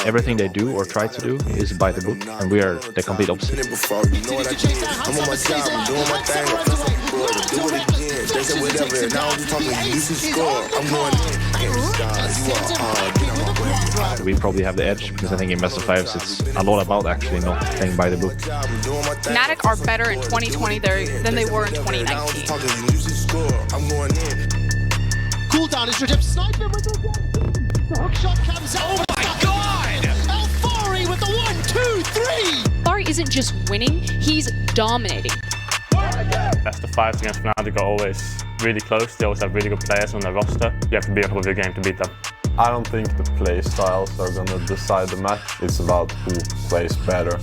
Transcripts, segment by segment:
Everything they do or try to do is by the book, and we are the complete opposite. I'm on my job, I'm doing my thing, I'm do it again. They say whatever, now I'm talking, you can score. I'm going in. We probably have the edge because I think in Best of Fives it's a lot about actually not playing by the book. Fnatic are better in 2020 than they were in 2019. Cooldown is Rajab sniping with the hook shot comes out. Oh my god! Alfari with the 1, 2, 3! Alfari isn't just winning, he's dominating. Best of fives against Fnatic are always really close. They always have really good players on their roster. You have to be on top of your game to beat them. I don't think the play styles are gonna decide the match. It's about who plays better.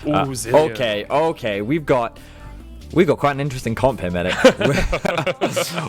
Okay, we've got quite an interesting comp here, Medic.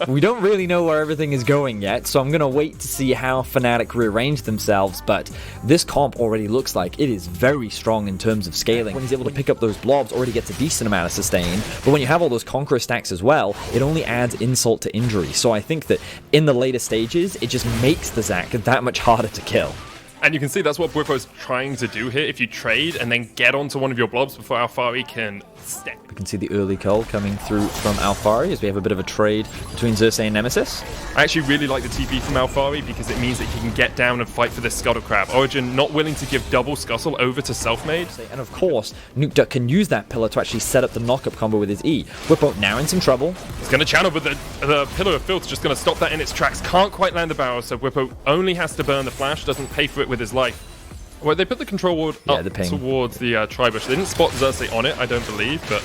We don't really know where everything is going yet, so I'm gonna wait to see how Fnatic rearrange themselves, but this comp already looks like it is very strong in terms of scaling. When he's able to pick up those blobs, already gets a decent amount of sustain, but when you have all those Conqueror stacks as well, it only adds insult to injury, so I think that in the later stages, it just makes the Zac that much harder to kill. And you can see that's what Bwipo's trying to do here. If you trade and then get onto one of your blobs before Alfari can step. We can see the early cull coming through from Alfari as we have a bit of a trade between Xerxes and Nemesis. I actually really like the TP from Alfari because it means that he can get down and fight for this Scuttle Crab. Origin not willing to give double Scuttle over to Selfmade. And of course, Nukeduck can use that pillar to actually set up the knock-up combo with his E. Bwipo now in some trouble. He's going to channel, but the Pillar of Filth is just going to stop that in its tracks. Can't quite land the barrel, so Bwipo only has to burn the flash, doesn't pay for it with his life. Well, they put the control ward up towards the Tri-Bush. They didn't spot Xerxes on it, I don't believe, but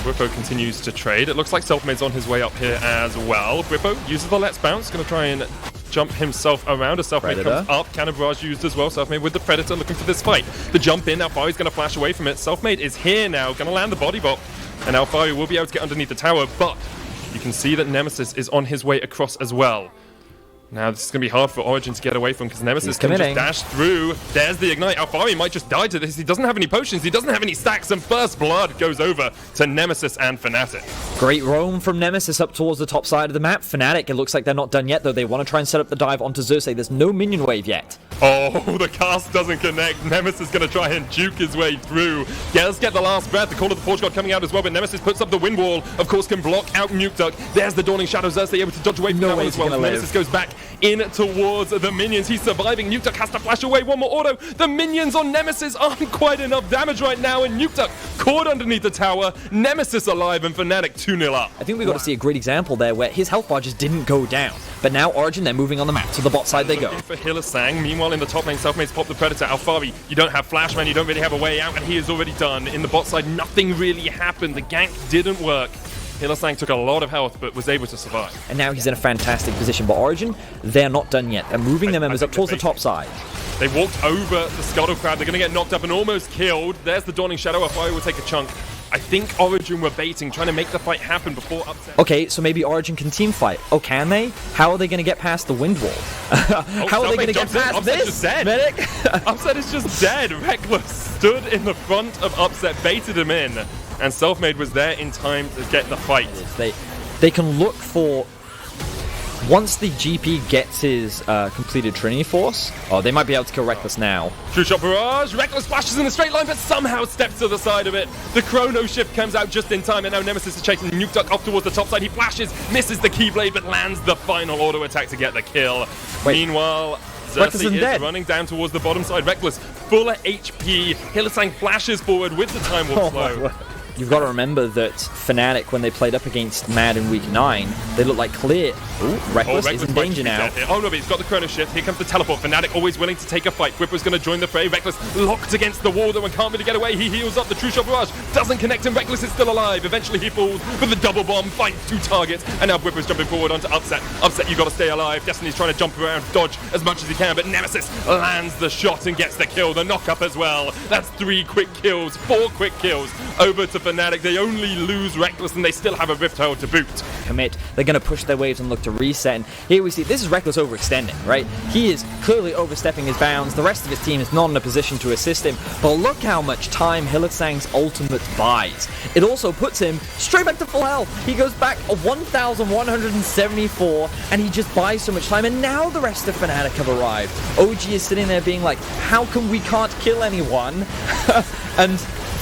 Bwipo continues to trade. It looks like Selfmade's on his way up here as well. Bwipo uses the Let's Bounce, going to try and jump himself around as Selfmade comes up. Cannon Barrage used as well. Selfmade with the Predator looking for this fight. The jump in, Alfari's going to flash away from it. Selfmade is here now, going to land the body bot, and Alfari will be able to get underneath the tower, but you can see that Nemesis is on his way across as well. Now this is going to be hard for Origin to get away from because Nemesis can just dash through. There's the Ignite. Alfari might just die to this. He doesn't have any potions. He doesn't have any stacks. And First Blood goes over to Nemesis and Fnatic. Great roam from Nemesis up towards the top side of the map. Fnatic, it looks like they're not done yet, though. They want to try and set up the dive onto Xerxes. There's no minion wave yet. Oh, the cast doesn't connect. Nemesis is going to try and juke his way through. Does get the last breath. The Call of the Forge God coming out as well, but Nemesis puts up the wind wall. Of course, can block out Nukeduck. There's the Dawning Shadow. Xerxes able to dodge away from that one as well. Nemesis goes back in towards the minions. He's surviving. Nukeduck has to flash away. One more auto. The minions on Nemesis aren't quite enough damage right now, and Nukeduck caught underneath the tower. Nemesis alive, and Fnatic 2-0 up. I think we got to see a great example there where his health bar just didn't go down. But now Origin, they're moving on the map. To the bot side they go. For Hylissang. Meanwhile, in the top lane, Selfmade's popped the Predator. Alfari, you don't have Flash, man. You don't really have a way out, and he is already done. In the bot side, nothing really happened. The gank didn't work. Hylissang took a lot of health, but was able to survive. And now he's in a fantastic position. But Origin, they're not done yet. They're moving their members up towards the top side. They walked over the Scuttle Crab. They're going to get knocked up and almost killed. There's the Dawning Shadow. Alfari will take a chunk. I think Origin were baiting, trying to make the fight happen before Upset. Okay, so maybe Origin can team fight. Oh, can they? How are they going to get past the wind wall? How are they going to get past Upset this? Just dead. Medic? Upset is just dead. Rekkles stood in the front of Upset, baited him in, and Selfmade was there in time to get the fight. They can look for... Once the GP gets his completed Trinity Force, they might be able to kill Rekkles now. True Shot Barrage, Rekkles flashes in a straight line, but somehow steps to the side of it. The Chrono Shift comes out just in time, and now Nemesis is chasing Nukeduck off towards the top side. He flashes, misses the Keyblade, but lands the final auto attack to get the kill. Meanwhile, Xerxes is running down towards the bottom side. Rekkles, full HP. Hylissang flashes forward with the Time Warp slow. You've got to remember that Fnatic, when they played up against Mad in Week 9, they looked like clear. Ooh, Rekkles is in danger now. Oh no, but he's got the Chrono Shift. Here comes the teleport. Fnatic always willing to take a fight. Bwipo's going to join the fray. Rekkles locked against the wall though and can't really get away. He heals up. The True Shot Barrage doesn't connect him. Rekkles is still alive. Eventually he falls, but the double bomb finds two targets. And now Bwipo's jumping forward onto Upset. Upset, you got to stay alive. Destiny's trying to jump around, dodge as much as he can, but Nemesis lands the shot and gets the kill. The knock up as well. That's 3 quick kills, 4 quick kills over to Fnatic. They only lose Rekkles and they still have a Rift Herald to boot. Commit. They're going to push their waves and look to reset. And here we see, this is Rekkles overextending, right? He is clearly overstepping his bounds. The rest of his team is not in a position to assist him. But look how much time Hylissang's ultimate buys. It also puts him straight back to full health. He goes back 1,174 and he just buys so much time. And now the rest of Fnatic have arrived. OG is sitting there being like, how come we can't kill anyone? And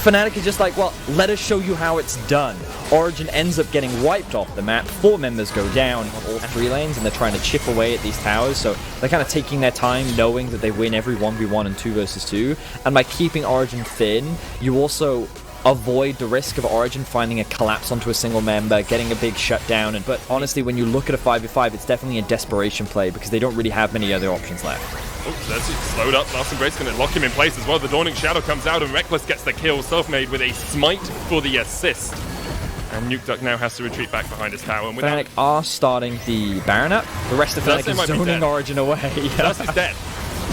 Fnatic is just like, well, let us show you how it's done. Origin ends up getting wiped off the map. 4 members go down on all 3 lanes, and they're trying to chip away at these towers. So they're kind of taking their time, knowing that they win every 1v1 and 2 versus 2. And by keeping Origin thin, you also avoid the risk of Origin finding a collapse onto a single member, getting a big shutdown. But honestly, when you look at a 5v5, it's definitely a desperation play because they don't really have many other options left. Oh, that's it. Slowed up. Last Embrace going to lock him in place as well. The Dawning Shadow comes out and Rekkles gets the kill. Selfmade with a smite for the assist. And Nukeduck now has to retreat back behind his tower. And Fnatic are starting the Baron up. The rest of Fnatic is zoning Origin away. That's his dead.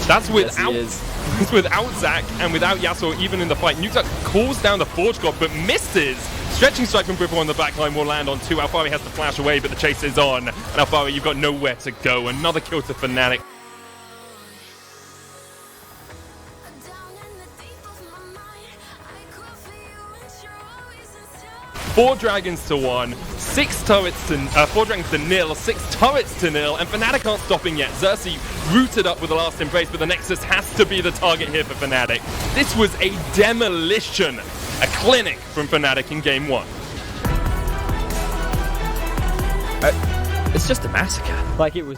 That's without, without Zac and without Yasuo even in the fight. Nukeduck calls down the Forge God but misses. Stretching strike from Bripple on the backline will land on 2. Alphari has to flash away, but the chase is on. And Alphari, you've got nowhere to go. Another kill to Fnatic. 4 dragons to 1, 6 turrets to 4 dragons to 0, 6 turrets to 0, and Fnatic aren't stopping yet. Xerxes rooted up with the last embrace, but the Nexus has to be the target here for Fnatic. This was a demolition, a clinic from Fnatic in game 1. It's just a massacre. Like it was.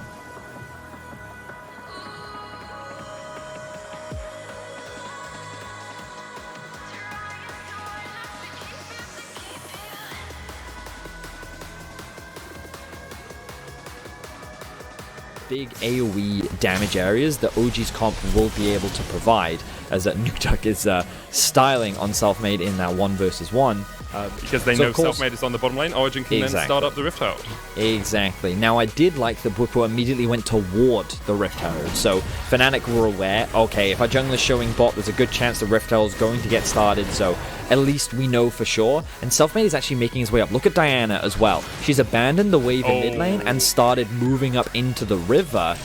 Big AoE damage areas that OG's comp will be able to provide, as Nukeduck is styling on Selfmade in that 1 versus 1. Because they know Selfmade is on the bottom lane, Origin can then start up the Rift Herald. Exactly. Now, I did like that Bwipo immediately went toward the Rift Herald. So, Fnatic were aware, okay, if our jungle is showing bot, there's a good chance the Rift Herald is going to get started, so at least we know for sure. And Selfmade is actually making his way up. Look at Diana as well. She's abandoned the wave in mid lane and started moving up into the river.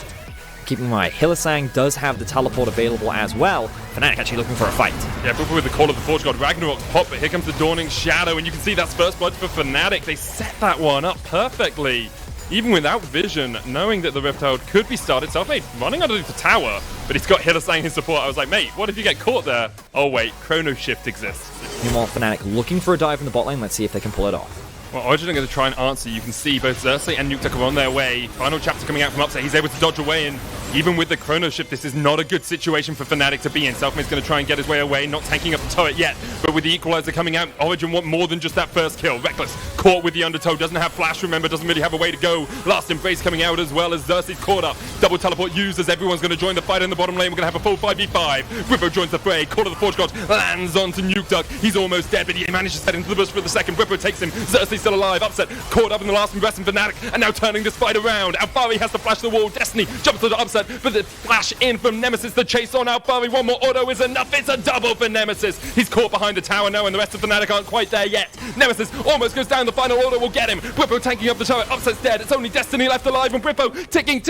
Keeping in mind, Hylissang does have the teleport available as well. Fnatic actually looking for a fight. Yeah, Bwipo with the call of the Forge God. Ragnarok pop, but here comes the Dawning Shadow, and you can see that's first blood for Fnatic. They set that one up perfectly. Even without vision, knowing that the Rift Herald could be started. Selfmade running underneath the tower, but he's got Hylissang in support. I was like, mate, what if you get caught there? Oh wait, Chrono Shift exists. Meanwhile, Fnatic looking for a dive in the bot lane. Let's see if they can pull it off. Well, Origin are going to try and answer. You can see both Xerxes and Nukeduck are on their way. Final chapter coming out from upset. He's able to dodge away, and even with the Chrono Shift, this is not a good situation for Fnatic to be in. Selfmade's going to try and get his way away, not tanking up the turret yet. But with the Equalizer coming out, Origin want more than just that first kill. Rekkles caught with the Undertow, doesn't have flash, remember, doesn't really have a way to go. Last Embrace coming out as well as Xerxes caught up. Double teleport used as everyone's going to join the fight in the bottom lane. We're going to have a full 5v5. Bwipo joins the fray. Call of the Forge God lands onto Nukeduck. He's almost dead, but he manages to head into the bush for the second. Bwipo takes him. Xerxes still alive. Upset caught up in the last Embrace from Fnatic, and now turning this fight around. Alphari has to flash the wall. Destiny jumps to the Upset, but the flash in from Nemesis. The chase on Alphari. One more auto is enough. It's a double for Nemesis. He's caught behind the tower now, and the rest of Fnatic aren't quite there yet. Nemesis almost goes down. The final auto will get him. Bwipo tanking up the turret. Upset's dead. It's only Destiny left alive, and Bwipo ticking,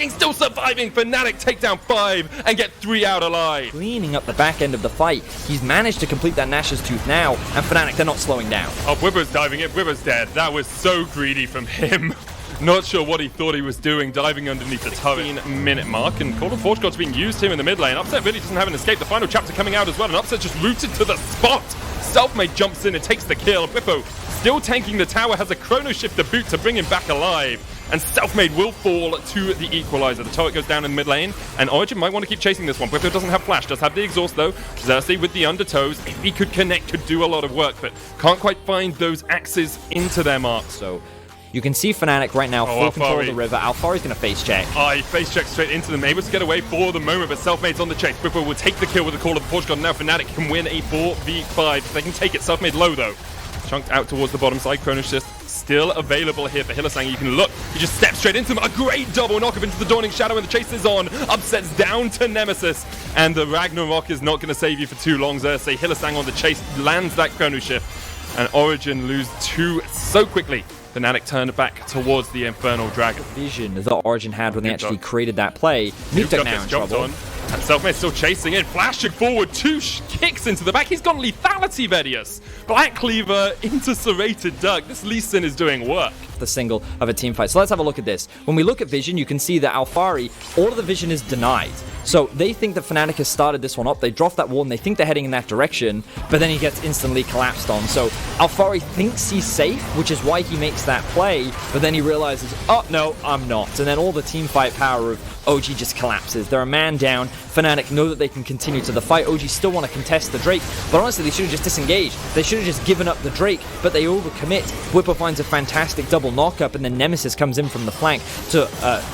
still surviving. Fnatic take down 5 and get 3 out alive. Cleaning up the back end of the fight. He's managed to complete that Nash's Tooth now, and Fnatic, they're not slowing down. Oh, Bwipo's diving it. Bwipo's dead. That was so greedy from him. Not sure what he thought he was doing, diving underneath the turret. 15-minute mark, and Call of Forge God's being used here in the mid lane. Upset really doesn't have an escape. The final chapter coming out as well, and Upset just rooted to the spot. Selfmade jumps in and takes the kill. Bwipo still tanking the tower, has a Chrono Shift to boot to bring him back alive. And Selfmade will fall to the Equalizer. The turret goes down in the mid lane, and Origin might want to keep chasing this one. Bwipo doesn't have flash, does have the exhaust though. Xerxes with the Undertows, if he could connect, could do a lot of work, but can't quite find those axes into their marks. So you can see Fnatic right now, full control of the river. Alphari's going to face check. He face checks straight into them, able to get away for the moment, but Selfmade's on the chase. Bwipo will take the kill with the Call of the Forge God. Now Fnatic can win a 4v5. They can take it. Selfmade low though. Chunked out towards the bottom side. Chrono Shift still available here for Hylissang. You can look. He just steps straight into him. A great double knock up into the Dawning Shadow, and the chase is on. Upsets down to Nemesis. And the Ragnarok is not going to save you for too long, Xerxes. Hylissang on the chase lands that Chrono Shift. and Origin lose 2 so quickly. Fnatic turned back towards the Infernal Dragon. Vision that Origin had when they actually created that play. NukeDuck now in trouble. And Selfmade still chasing in, flashing forward, 2 kicks into the back. He's got lethality, Vedius. Black Cleaver into Serrated Duck. This Lee Sin is doing work. The single of a team fight. So let's have a look at this. When we look at Vision, you can see that Alphari, all of the vision is denied. So they think that Fnatic has started this one up. They drop that wall and they think they're heading in that direction, but then he gets instantly collapsed on. So Alphari thinks he's safe, which is why he makes that play, but then he realizes, oh no, I'm not. And then all the team fight power of OG just collapses. They're a man down. Fnatic know that they can continue to the fight. OG still want to contest the Drake, but honestly, they should have just disengaged. They should have just given up the Drake, but they overcommit. Whippo finds a fantastic double knockup, and then Nemesis comes in from the flank to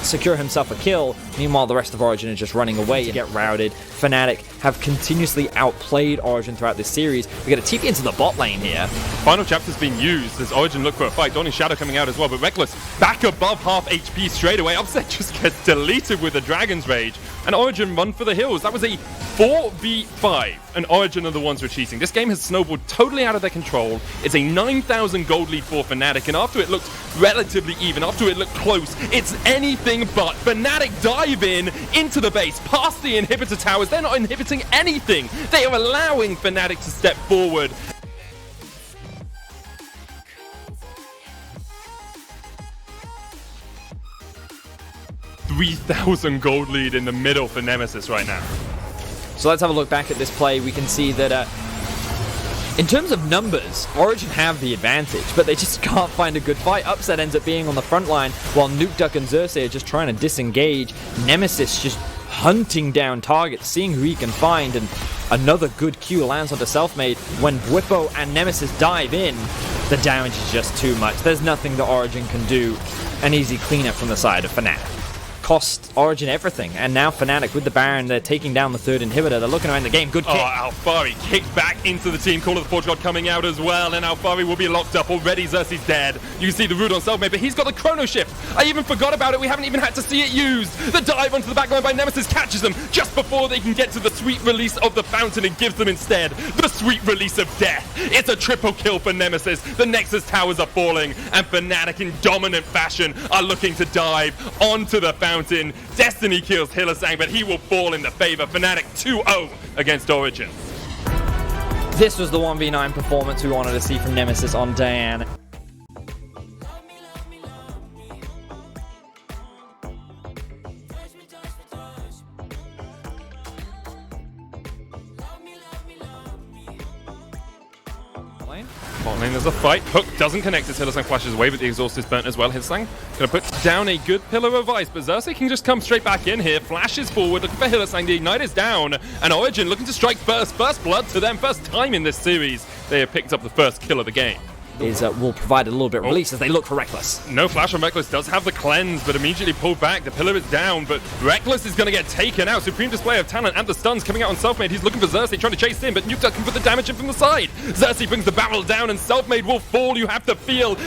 secure himself a kill. Meanwhile, the rest of Origin are just running away and get routed. Fnatic have continuously outplayed Origin throughout this series. We get a TP into the bot lane here. Final chapter's been used as Origin look for a fight. Dawning Shadow coming out as well, but Rekkles back above half HP straight away. Upset just gets deleted with the Dragon's Rage, and Origin run for the hills. That was a 4v5, and Origin are the ones who are cheating. This game has snowballed totally out of their control. It's a 9,000 gold lead for Fnatic, and after it looked relatively even, after it looked close, it's anything but. Fnatic dive into the base, past the inhibitor towers. They're not inhibiting anything. They are allowing Fnatic to step forward. $3,000 gold lead in the middle for Nemesis right now. So let's have a look back at this play. We can see that in terms of numbers, Origin have the advantage, but they just can't find a good fight. Upset ends up being on the front line, while NukeDuck and Xerxes are just trying to disengage. Nemesis just hunting down targets, seeing who he can find, and another good Q lands onto Selfmade. When Whippo and Nemesis dive in, the damage is just too much. There's nothing that Origin can do. An easy cleanup from the side of Fnatic. Cost Origin everything, and now Fnatic with the Baron, they're taking down the 3rd inhibitor. They're looking around the game. Good kick. Oh, Alphari kicked back into the team. Call of the Forge God coming out as well, and Alphari will be locked up. Already Xerxes dead. You can see the root on Selfmade, but he's got the Chrono Shift. I even forgot about it. We haven't even had to see it used. The dive onto the backline by Nemesis catches them just before they can get to the sweet release of the fountain and gives them instead the sweet release of death. It's a triple kill for Nemesis. The Nexus towers are falling, and Fnatic in dominant fashion are looking to dive onto the fountain. Destiny kills Hylissang, but he will fall in the favor. Fnatic 2-0 against Origin. This was the 1v9 performance we wanted to see from Nemesis on Diane. Bot lane, there's a fight. Hook doesn't connect as Hylissang flashes away, but the exhaust is burnt as well. Hylissang gonna put down a good pillar of ice, but Xerxes can just come straight back in here. Flashes forward, looking for Hylissang. The Ignite is down, and Origin looking to strike first. First blood to them, first time in this series. They have picked up the first kill of the game. Will provide a little bit of release as they look for Rekkles. No flash on Rekkles, does have the cleanse, but immediately pulled back. The pillar is down, but Rekkles is going to get taken out. Supreme display of talent and the stuns coming out on Selfmade. He's looking for Xerxes, trying to chase in, but NukeDuck can put the damage in from the side. Xerxes brings the barrel down, and Selfmade will fall. You have to feel.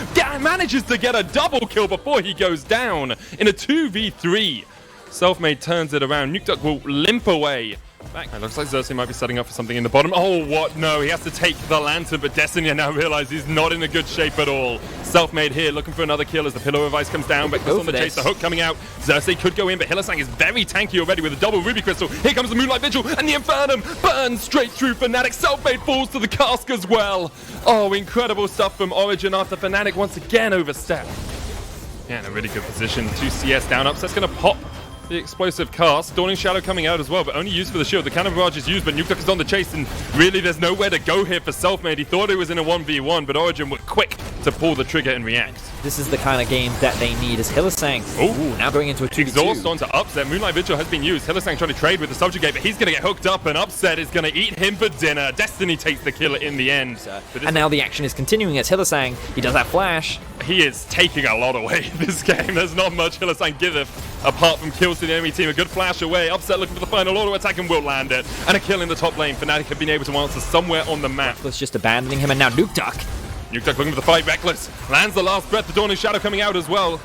Manages to get a double kill before he goes down in a 2v3. Selfmade turns it around. NukeDuck will limp away. Back. It looks like Xerxes might be setting up for something in the bottom. Oh, what? No, he has to take the lantern, but Destiny now realizes he's not in a good shape at all. Selfmade here, looking for another kill as the Pillar of Ice comes down. Rekkles on the chase, the hook coming out. Xerxes could go in, but Hylissang is very tanky already with a double Ruby Crystal. Here comes the Moonlight Vigil, and the Infernum burns straight through Fnatic. Selfmade falls to the cask as well. Oh, incredible stuff from Origin after Fnatic once again overstep. Yeah, in a really good position. 2 CS down. Upset's going to pop the explosive cast. Dawning Shadow coming out as well, but only used for the shield. The Cannon Barrage is used, but NukeDuck is on the chase, and really there's nowhere to go here for Selfmade. He thought it was in a 1v1, but Origin were quick to pull the trigger and react. This is the kind of game that they need as Hylissang. Ooh, now going into a 2v2. Exhaust onto Upset. Moonlight Vigil has been used. Hylissang trying to trade with the Subjugate, but he's going to get hooked up, and Upset is going to eat him for dinner. Destiny takes the kill in the end. And now the action is continuing as Hylissang. He does have Flash. He is taking a lot away this game. There's not much Hylissang giveth apart from kills to the enemy team. A good flash away. Upset looking for the final auto attack and will land it. And a kill in the top lane. Fnatic have been able to answer somewhere on the map. Rekkles just abandoning him, and now NukeDuck. NukeDuck looking for the fight. Rekkles lands the last breath. The Dawning Shadow coming out as well.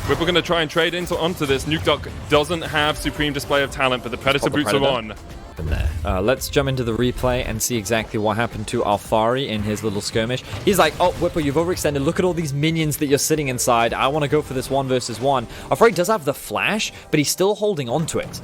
We're going to try and trade onto this. NukeDuck doesn't have Supreme Display of Talent, but the Predator boots are on. happened there. Let's jump into the replay and see exactly what happened to Alfari in his little skirmish. He's like, oh, Whippo, you've overextended. Look at all these minions that you're sitting inside. I want to go for this 1 versus 1. Alfari does have the flash, but he's still holding on to it.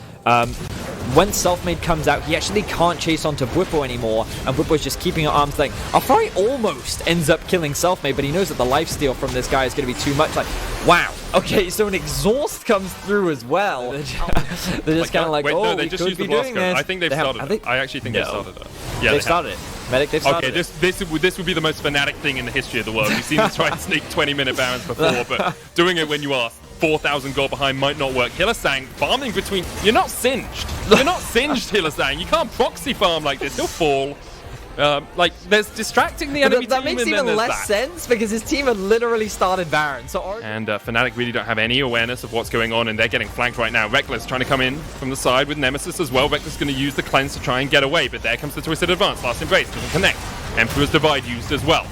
When Selfmade comes out, he actually can't chase onto Whippo anymore, and Whippo's just keeping her arms length. Alfari almost ends up killing Selfmade, but he knows that the lifesteal from this guy is going to be too much. Like, wow. Okay, so an exhaust comes through as well. They're just kind of like, oh, no, they just used the blast code. I think they've started it. I actually think they've started it. Yeah, they've started it. Medic, they've started it. This would be the most Fnatic thing in the history of the world. We've seen them try and sneak 20-minute barons before, but doing it when you are 4,000 gold behind might not work. Hylissang farming between... You're not singed. You're not singed, Hylissang. You can't proxy farm like this. He'll fall. Like, there's distracting the enemy that team, makes even less sense because his team had literally started Baron. And Fnatic really don't have any awareness of what's going on, and they're getting flanked right now. Rekkles trying to come in from the side with Nemesis as well. Rekkles going to use the cleanse to try and get away, but there comes the Twisted Advance. Last Embrace doesn't connect. Emperor's Divide used as well.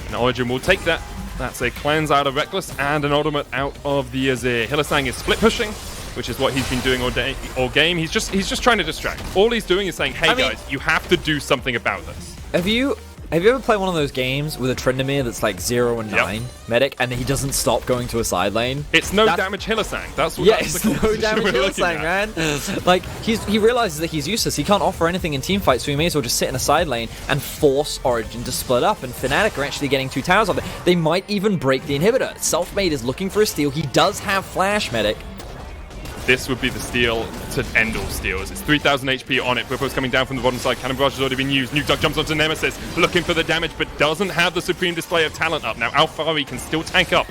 And Origin will take that. That's a cleanse out of Rekkles and an ultimate out of the Azir. Hylissang is split pushing, which is what he's been doing all game. He's just trying to distract. All he's doing is saying, hey guys, you have to do something about this. Have you ever played one of those games with a Tryndamere that's like 0 and 9 medic, and he doesn't stop going to a side lane? It's no damage Hylissang. That's what. Yeah, it's no damage Hylissang, man. Like he realizes that he's useless. He can't offer anything in team fights, so he may as well just sit in a side lane and force Origin to split up. And Fnatic are actually getting 2 towers off it. They might even break the inhibitor. Selfmade is looking for a steal. He does have flash, medic. This would be the steal to end all steals. It's 3,000 HP on it. Whippo's coming down from the bottom side. Cannon Barrage has already been used. Nukeduck jumps onto Nemesis, looking for the damage, but doesn't have the supreme display of talent up. Now, Alfari can still tank up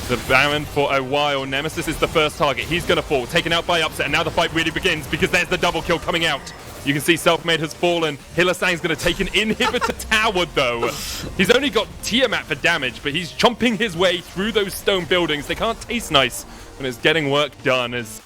the Baron for a while. Nemesis is the first target. He's going to fall, taken out by Upset, and now the fight really begins because there's the double kill coming out. You can see Selfmade has fallen. Hylissang's going to take an inhibitor tower, though. He's only got Tiamat for damage, but he's chomping his way through those stone buildings. They can't taste nice when it's getting work done as...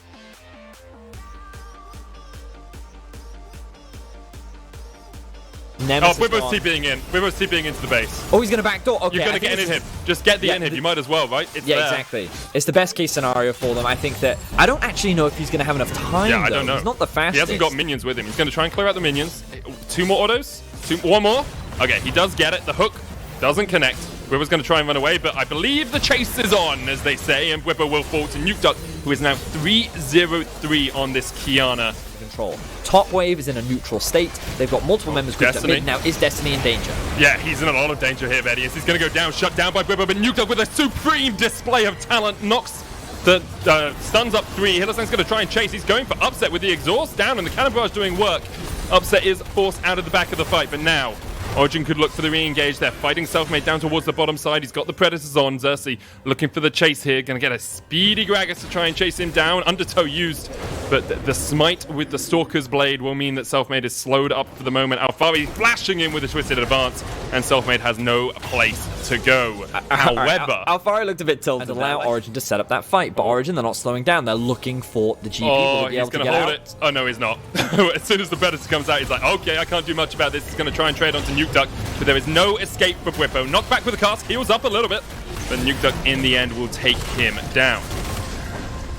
Whippo's TPing in. Whippo's TPing into the base. Oh, he's going to backdoor. Okay, you're going to get an inhib. Just get the inhib. You might as well, right? It's there. Exactly. It's the best case scenario for them. I think that... I don't actually know if he's going to have enough time, I don't know. He's not the fastest. He hasn't got minions with him. He's going to try and clear out the minions. 2 more autos. 1 more. Okay, he does get it. The hook doesn't connect. Whippo's going to try and run away, but I believe the chase is on, as they say, and Whippo will fall to Nukeduck, who is now 3-0-3 on this Qiyana. Control. Top wave is in a neutral state. They've got multiple members grouped up mid. Now, is Destiny in danger? Yeah, he's in a lot of danger here, Vedius. He's going to go down, shut down by Whippo, but Nukeduck with a supreme display of talent knocks the stuns up 3. Hylissang's going to try and chase. He's going for Upset with the exhaust down, and the Cannon Barrage doing work. Upset is forced out of the back of the fight, but now Origin could look for the re-engage. They're fighting Selfmade down towards the bottom side. He's got the Predators on. Xerxes looking for the chase here. Going to get a speedy Gragas to try and chase him down. Undertow used, but the smite with the Stalker's Blade will mean that Selfmade is slowed up for the moment. Alfari flashing in with a Twisted Advance, and Selfmade has no place to go. However, Alfari looked a bit tilted and allow Origin to set up that fight, but Origin, they're not slowing down. They're looking for the GP. Oh, he's going to hold it. Oh, no, he's not. As soon as the Predator comes out, he's like, okay, I can't do much about this. He's going to try and trade onto Nukeduck, but there is no escape for Whippo. Knocked back with a cast, heals up a little bit, but Nukeduck in the end will take him down.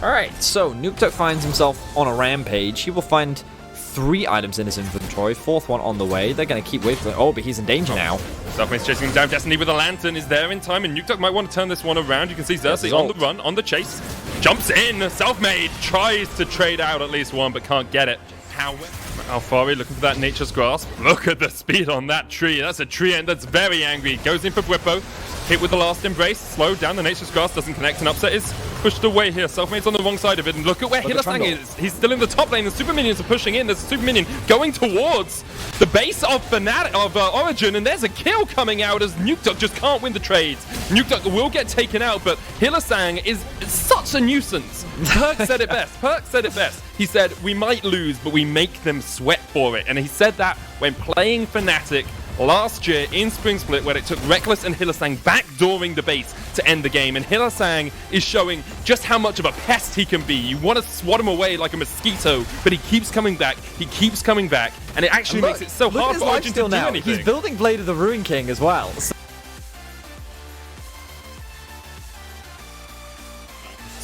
Alright, so Nukeduck finds himself on a rampage. He will find 3 items in his inventory, 4th one on the way. They're going to keep waiting. Oh, but he's in danger now. Selfmade's chasing him down. Destiny with a lantern is there in time, and Nukeduck might want to turn this one around. You can see Xerxes on the run, on the chase. Jumps in. Selfmade tries to trade out at least one, but can't get it. However, Alfari looking for that Nature's Grasp. Look at the speed on that tree. That's a tree end that's very angry. Goes in for Whippo. Hit with the last embrace. Slowed down. The Nature's Grasp doesn't connect, and Upset is pushed away here. Selfmade's on the wrong side of it, and look at where Hylissang is. He's still in the top lane. The super minions are pushing in. There's a super minion going towards the base of Origin, and there's a kill coming out as Nukeduck just can't win the trades. Nukeduck will get taken out, but Hylissang is such a nuisance. Perk said it best. Perk said it best. He said, we might lose, but we make them sweat for it. And he said that when playing Fnatic last year in Spring Split, where it took Rekkles and Hylissang backdooring the base to end the game. And Hylissang is showing just how much of a pest he can be. You want to swat him away like a mosquito, but he keeps coming back. He keeps coming back. And it actually makes it so hard for Origin to do anything. He's building Blade of the Ruin King as well.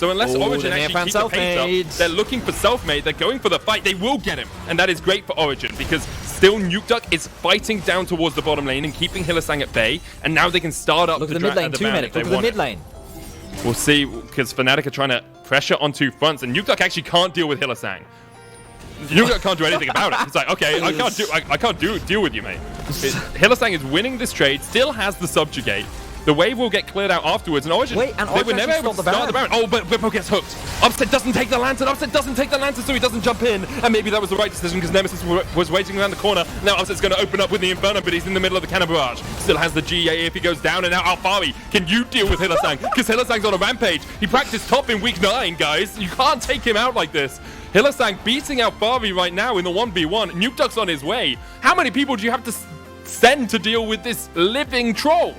So unless Origin actually keeps the pace up, they're looking for Selfmade, they're going for the fight, they will get him. And that is great for Origin, because still Nukeduck is fighting down towards the bottom lane and keeping Hylissang at bay, and now they can start up the mid lane, 2 minutes, look at the mid lane. We'll see, because Fnatic are trying to pressure on 2 fronts, and Nukeduck actually can't deal with Hylissang. Nukeduck can't do anything about it. He's like, okay, I can't deal with you, mate. Hylissang is winning this trade, still has the subjugate. The wave will get cleared out afterwards, and Origin, they were never able to start the Baron. Oh, but Whippo gets hooked. Upset doesn't take the Lantern. Upset doesn't take the Lantern, so he doesn't jump in. And maybe that was the right decision, because Nemesis was waiting around the corner. Now Upset's going to open up with the Inferno, but he's in the middle of the Cannon Barrage. Still has the GA if he goes down, and now Alphari, can you deal with Hylissang? Because Hylissang's on a rampage. He practiced top in week 9, guys. You can't take him out like this. Hylissang beating Alphari right now in the 1v1. Nukeduck's on his way. How many people do you have to send to deal with this living troll?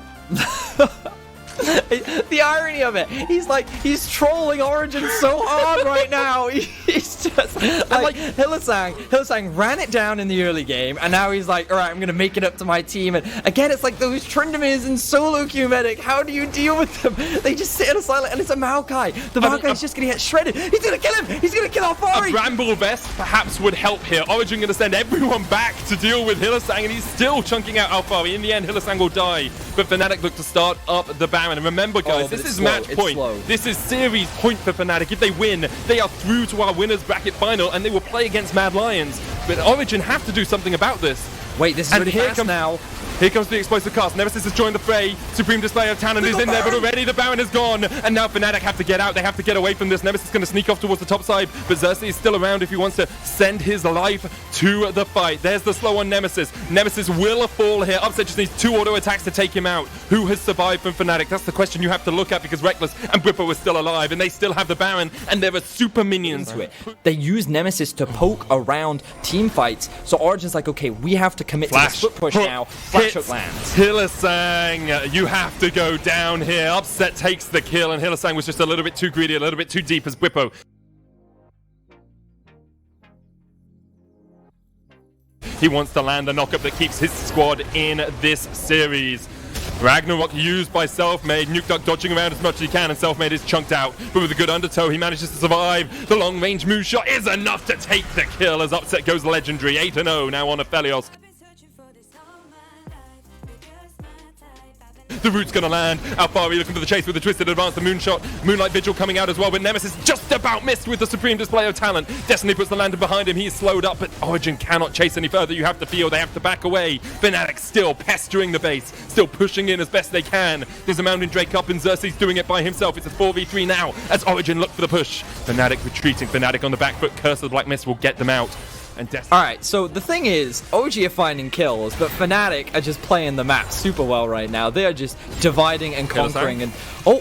The irony of it, he's trolling Origin so hard right now. He's just like Hylissang ran it down in the early game, and now he's like, all right, I'm gonna make it up to my team. And again, it's like those Trindamirs in solo queue medic. How do you deal with them? They just sit in a silent, and it's a Maokai. The Maokai's just gonna get shredded. He's gonna kill him. He's gonna kill Alphari. A Bramble Vest perhaps would help here. Origin gonna send everyone back to deal with Hylissang, and he's still chunking out Alphari. In the end, Hylissang will die, but Fnatic look to start up the Baron. And remember, guys, this is match point. This is series point for Fnatic. If they win, they are through to our winners bracket final, and they will play against Mad Lions. But Origin have to do something about this. Wait, this is really fast now. Here comes the explosive cast. Nemesis has joined the fray. Supreme Display of Talent is in there, but already the Baron is gone. And now Fnatic have to get out. They have to get away from this. Nemesis is going to sneak off towards the top side, but Xerxes is still around if he wants to send his life to the fight. There's the slow on Nemesis. Nemesis will fall here. Upset just needs 2 auto attacks to take him out. Who has survived from Fnatic? That's the question you have to look at, because Rekkles and Whippo are still alive, and they still have the Baron, and there are super minions to it. They use Nemesis to poke around team fights, so Origin's like, okay, we have to commit to the split push now. Flash hook lands. Hylissang, you have to go down here. Upset takes the kill, and Hylissang was just a little bit too greedy, a little bit too deep as Whippo. He wants to land a knockup that keeps his squad in this series. Ragnarok used by Selfmade. Nukeduck dodging around as much as he can, and Selfmade is chunked out. But with a good undertow, he manages to survive. The long-range moonshot is enough to take the kill as Upset goes legendary. 8-0 now on Aphelios. The root's gonna land. Alphari looking for the chase with the twisted advance, the moonshot. Moonlight Vigil coming out as well, but Nemesis just about missed with the Supreme Display of Talent. Destiny puts the lantern behind him. He's slowed up, but Origin cannot chase any further. You have to feel they have to back away. Fnatic still pestering the base, still pushing in as best they can. There's a Mountain Drake up, and Xerxes doing it by himself. It's a 4v3 now as Origin look for the push. Fnatic retreating. Fnatic on the back foot. Curse of the Black Mist will get them out. Alright, so the thing is, OG are finding kills, but Fnatic are just playing the map super well right now. They are just dividing and conquering. And oh,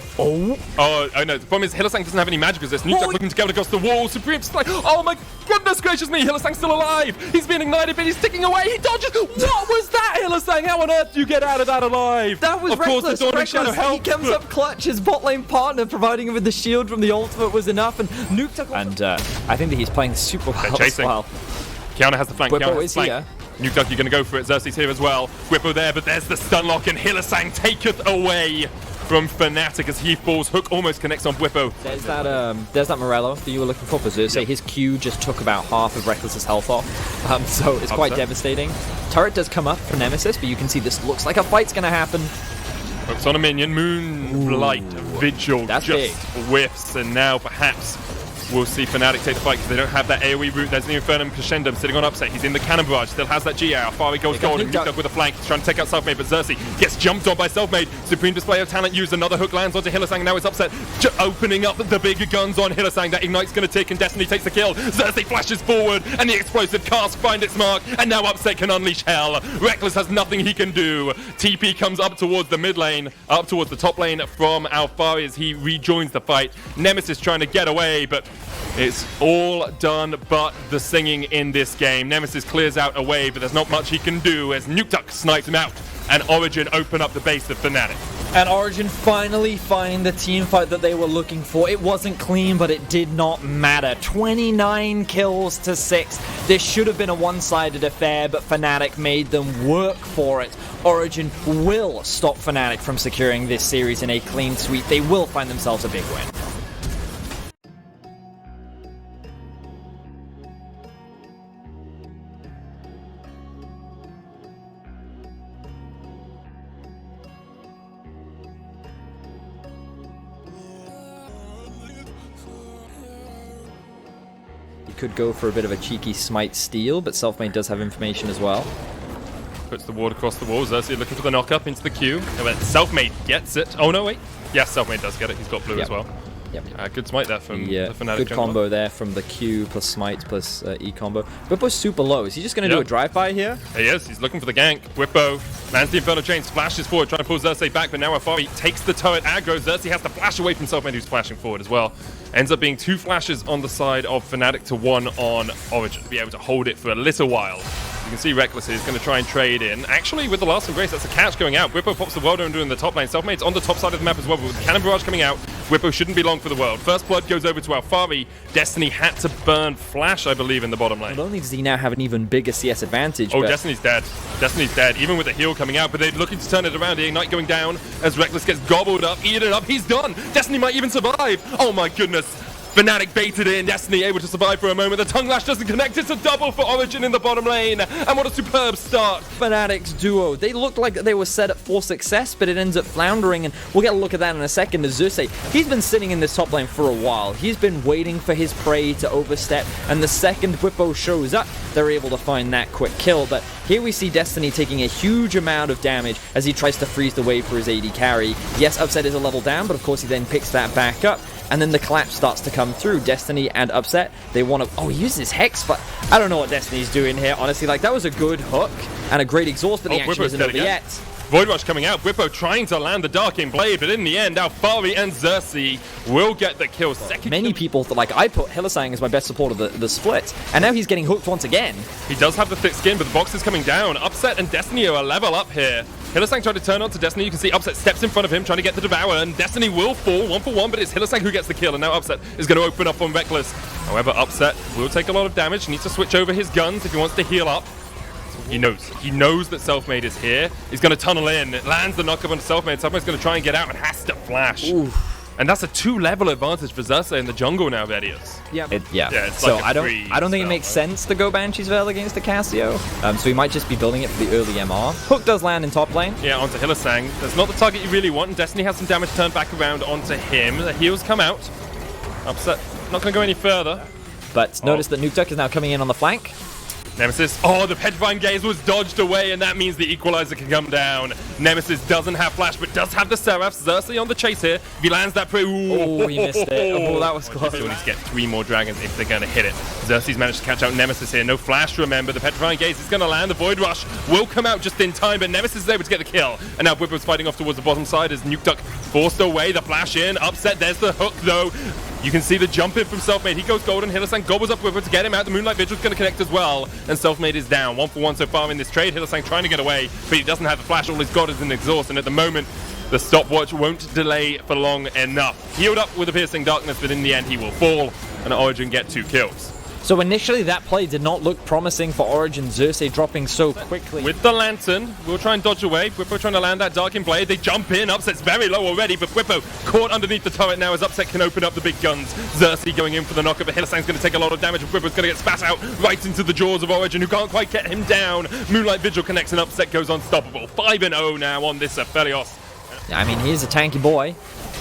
I know. The problem is Hylissang doesn't have any magic resist. Nukeduck looking to go across the wall. Supreme Display. Oh my goodness gracious me! Hylissang's still alive. He's being ignited, but he's sticking away. He dodges. What was that, Hylissang? How on earth do you get out of that alive? That was Of course, the Dawning Shadow helped. He comes up clutch. His bot lane partner providing him with the shield from the ultimate was enough, and Nukeduck. And I think that he's playing super well as well. Kiana has the flank. Whippo is here. Nukeduck, you're going to go for it. Xerxes here as well. Whippo there, but there's the stun lock, and Hylissang taketh away from Fnatic as he falls. Hook almost connects on Whippo. There's that Morello that you were looking for. Berserker. His Q just took about half of Rekkles' health off, so it's quite devastating. Turret does come up for Nemesis, but you can see this looks like a fight's going to happen. Hooks on a minion. Moonlight Vigil just whiffs, and now perhaps we'll see Fnatic take the fight because they don't have that AoE route. There's the Infernum Crescendum sitting on Upset. He's in the Cannon Barrage. Still has that GA. Alphari goes gold and Nukeduck with a flank. He's trying to take out Selfmade, but Xerxes gets jumped on by Selfmade. Supreme Display of Talent used. Another hook lands onto Hylissang. Now it's Upset opening up the bigger guns on Hylissang. That Ignite's going to tick and Destiny takes the kill. Xerxes flashes forward and the explosive cast find its mark. And now Upset can unleash hell. Rekkles has nothing he can do. TP comes up towards the mid lane, up towards the top lane from Alphari as he rejoins the fight. Nemesis trying to get away, but it's all done but the singing in this game. Nemesis clears out a wave, but there's not much he can do as Nukeduck snipes him out and Origin open up the base of Fnatic. And Origin finally find the team fight that they were looking for. It wasn't clean, but it did not matter. 29 kills to 6. This should have been a one-sided affair, but Fnatic made them work for it. Origin will stop Fnatic from securing this series in a clean sweep. They will find themselves a big win. could go for a bit of a cheeky smite steal, but Selfmade does have information as well. Puts the ward across the wall. Xerxes looking for the knock-up into the Q. Selfmade gets it. Oh, no, wait. Yes, Selfmade does get it. He's got blue as well. Yep. Good smite there from the Fnatic. Good combo there from the Q plus smite plus E combo. Whippo's super low. Is he just going to do a drive-by here? He is. He's looking for the gank. Whippo lands the Inferno Chains, flashes forward, trying to pull Xerxes back, but now Afari takes the turret aggro. Xerxes has to flash away from Selfmade, who's flashing forward as well. Ends up being 2 flashes on the side of Fnatic to 1 on Origin to be able to hold it for a little while. You can see Rekkles is going to try and trade in. Actually, with the last embrace, that's a catch going out. Whippo pops the world over in the top lane. Selfmade's on the top side of the map as well, but with the cannon barrage coming out, Whippo shouldn't be long for the world. First blood goes over to Alfari. Destiny had to burn Flash, I believe, in the bottom lane. Not only does he now have an even bigger CS advantage, oh, Destiny's dead. Destiny's dead, even with the heal coming out, but they're looking to turn it around. The Ignite going down as Rekkles gets gobbled up, eaten up. He's done. Destiny might even survive. Oh my goodness. Fnatic baited in, Destiny able to survive for a moment. The Tongue Lash doesn't connect, it's a double for Origin in the bottom lane. And what a superb start. Fnatic's duo, they looked like they were set up for success, but it ends up floundering, and we'll get a look at that in a second. As Xerxes, he's been sitting in this top lane for a while. He's been waiting for his prey to overstep, and the second Whippo shows up, they're able to find that quick kill. But here we see Destiny taking a huge amount of damage as he tries to freeze the wave for his AD carry. Yes, Upset is a level down, but of course he then picks that back up. And then the collapse starts to come through. Destiny and Upset, they want to... Oh, he uses Hex, but I don't know what Destiny's doing here, honestly. Like, that was a good hook and a great exhaust, but the action isn't over yet. Void Rush coming out. Whippo trying to land the Darking Blade, but in the end, Alfari and Xerxes will get the kill. Many people, like, I put Hylissang as my best support of the split, and now he's getting hooked once again. He does have the thick skin, but the box is coming down. Upset and Destiny are a level up here. Hylissang tried to turn on to Destiny. You can see Upset steps in front of him, trying to get the Devour, and Destiny will fall 1 for 1, but it's Hylissang who gets the kill, and now Upset is going to open up on Rekkles. However, Upset will take a lot of damage, needs to switch over his guns if he wants to heal up. He knows that Selfmade is here. He's going to tunnel in, lands the knock-up on Selfmade. Selfmade's going to try and get out and has to flash. Ooh. And that's a 2-level advantage for Xerxes in the jungle now, Vedius. Yeah. So like I don't think it makes sense to go Banshee's Veil against the Cassio. So he might just be building it for the early MR. Hook does land in top lane. Yeah, onto Hylissang. That's not the target you really want, and Destiny has some damage turned back around onto him. The heals come out. Upset not going to go any further. But notice that Nukeduck is now coming in on the flank. Nemesis, oh, the Petrifying Gaze was dodged away, and that means the Equalizer can come down. Nemesis doesn't have Flash, but does have the Seraphs. Xerxes on the chase here. If he lands that prey, oh, he missed it. Oh, that was close. Still needs to get 3 more dragons if they're going to hit it. Xerxes managed to catch out Nemesis here. No Flash, remember. The Petrifying Gaze is going to land. The Void Rush will come out just in time, but Nemesis is able to get the kill. And now Whippo's fighting off towards the bottom side as Nukeduck forced away. The Flash in. Upset. There's the hook, though. You can see the jump in from Selfmade. He goes golden. Hylissang gobbles up Whippo to get him out. The Moonlight Vigil's going to connect as well. And Selfmade is down. 1 for 1 so far in this trade. Hylissang trying to get away, but he doesn't have the Flash. All he's got is an exhaust. And at the moment, the stopwatch won't delay for long enough. Healed up with a Piercing Darkness, but in the end, he will fall. And Origin get 2 kills. So initially that play did not look promising for Origin. Xerxes dropping so quickly. With the Lantern, we'll try and dodge away. Whippo trying to land that Darking Blade. They jump in. Upset's very low already, but Whippo caught underneath the turret now as Upset can open up the big guns. Xerxes going in for the knockup, but Hylissang's going to take a lot of damage. Whippo's going to get spat out right into the jaws of Origin, who can't quite get him down. Moonlight Vigil connects and Upset goes unstoppable. 5-0 now on this Aphelios. I mean, he's a tanky boy.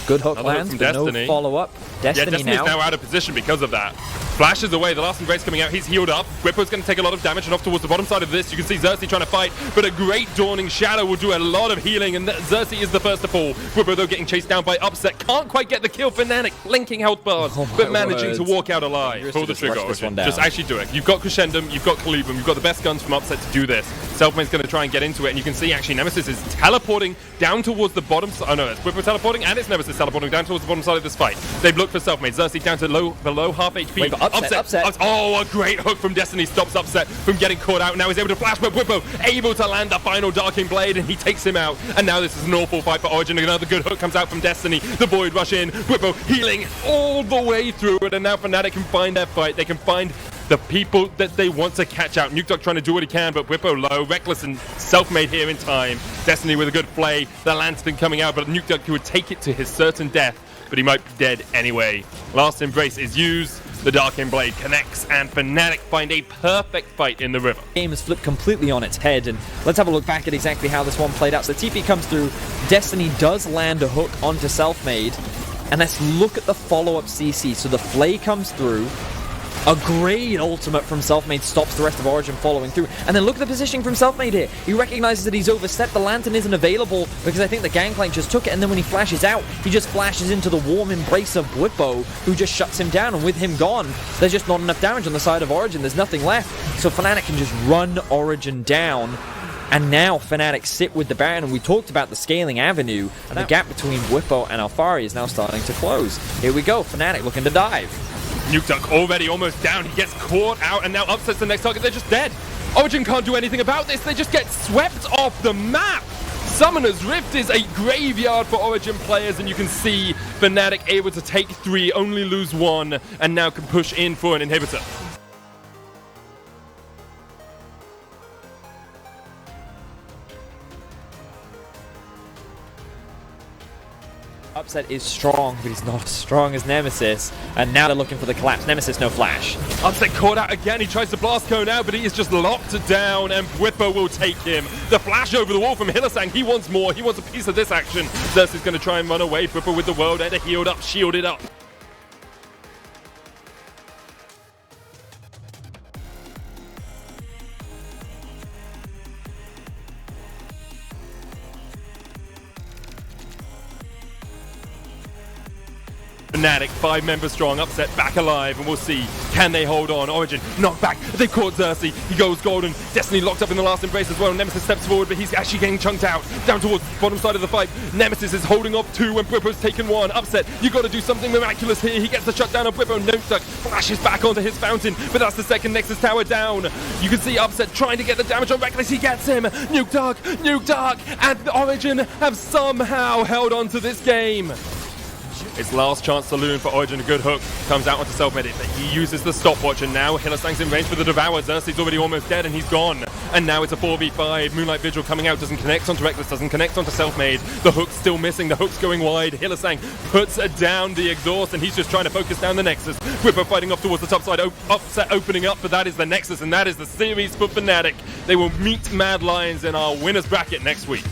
Good hook Another lands, but no follow-up. Destiny's now out of position because of that. Flashes away, the last embrace coming out, he's healed up. Whippo's going to take a lot of damage and off towards the bottom side of this. You can see Xerxes trying to fight, but a great Dawning Shadow will do a lot of healing, and Xerxes is the first to fall. Whippo, though, getting chased down by Upset. Can't quite get the kill. Fnatic blinking health bars, but managing to walk out alive. Pull the trigger, Origin. Just actually do it. You've got Crescendum, you've got Kalibum, you've got the best guns from Upset to do this. Selfmade's going to try and get into it, and you can see actually Nemesis is teleporting down towards the bottom side. Oh no, it's Whippo teleporting, and it's Nemesis teleporting down towards the bottom side of this fight. They've looked for Selfmade. Xerxes down to below half HP. Wait, but Upset. Oh, a great hook from Destiny stops Upset from getting caught out. Now he's able to flash, but Whippo able to land the final Darking Blade, and he takes him out. And now this is an awful fight for Origin. Another good hook comes out from Destiny. The Void Rush in. Whippo healing all the way through it, and now Fnatic can find their fight. They can find the people that they want to catch out. Nukeduck trying to do what he can, but Whippo low. Rekkles and Selfmade here in time. Destiny with a good play. The Lantern coming out, but Nukeduck would take it to his certain death, but he might be dead anyway. Last embrace is used. The Darking Blade connects, and Fnatic find a perfect fight in the river. The game is flipped completely on its head, and let's have a look back at exactly how this one played out. So TP comes through. Destiny does land a hook onto Selfmade, and let's look at the follow-up CC. So the Flay comes through. A great ultimate from Selfmade stops the rest of Origin following through. And then look at the positioning from Selfmade here. He recognizes that he's overstepped. The Lantern isn't available because I think the Gangplank just took it. And then when he flashes out, he just flashes into the warm embrace of Bwipo, who just shuts him down. And with him gone, there's just not enough damage on the side of Origin. There's nothing left. So Fnatic can just run Origin down. And now Fnatic sit with the Baron, and we talked about the scaling avenue, and the gap between Bwipo and Alphari is now starting to close. Here we go, Fnatic looking to dive. Nukeduck already almost down. He gets caught out and now upsets the next target. They're just dead. Origin can't do anything about this. They just get swept off the map. Summoner's Rift is a graveyard for Origin players, and you can see Fnatic able to take 3, only lose 1, and now can push in for an inhibitor. Upset is strong, but he's not as strong as Nemesis. And now they're looking for the collapse. Nemesis, no flash. Upset caught out again. He tries to blast cone out, but he is just locked down, and Bwipo will take him. The flash over the wall from Hylissang. He wants more. He wants a piece of this action. Xerxes going to try and run away. Bwipo with the World Ender healed up, shielded up. Fnatic, 5 members strong, Upset back alive, and we'll see, can they hold on? Origin, knocked back, they caught Xerxes, he goes golden, Destiny locked up in the last embrace as well, Nemesis steps forward, but he's actually getting chunked out, down towards the bottom side of the fight. Nemesis is holding up 2 when Bwipo's taken 1, Upset, you gotta do something miraculous here, he gets the shutdown of Bwipo, Nukeduck flashes back onto his fountain, but that's the second Nexus tower down. You can see Upset trying to get the damage on Rekkles, he gets him, Nukeduck, and Origin have somehow held on to this game. It's last chance saloon for Origin. A good hook comes out onto Selfmade. He uses the stopwatch, and now Hylissang's in range for the Devour. Xerxes already almost dead, and he's gone. And now it's a 4v5. Moonlight Vigil coming out, doesn't connect onto Rekkles, doesn't connect onto Selfmade. The hook's still missing, the hook's going wide. Hylissang puts down the exhaust, and he's just trying to focus down the Nexus. Bwipo fighting off towards the top side, Upset opening up, but that is the Nexus, and that is the series for Fnatic. They will meet Mad Lions in our winner's bracket next week.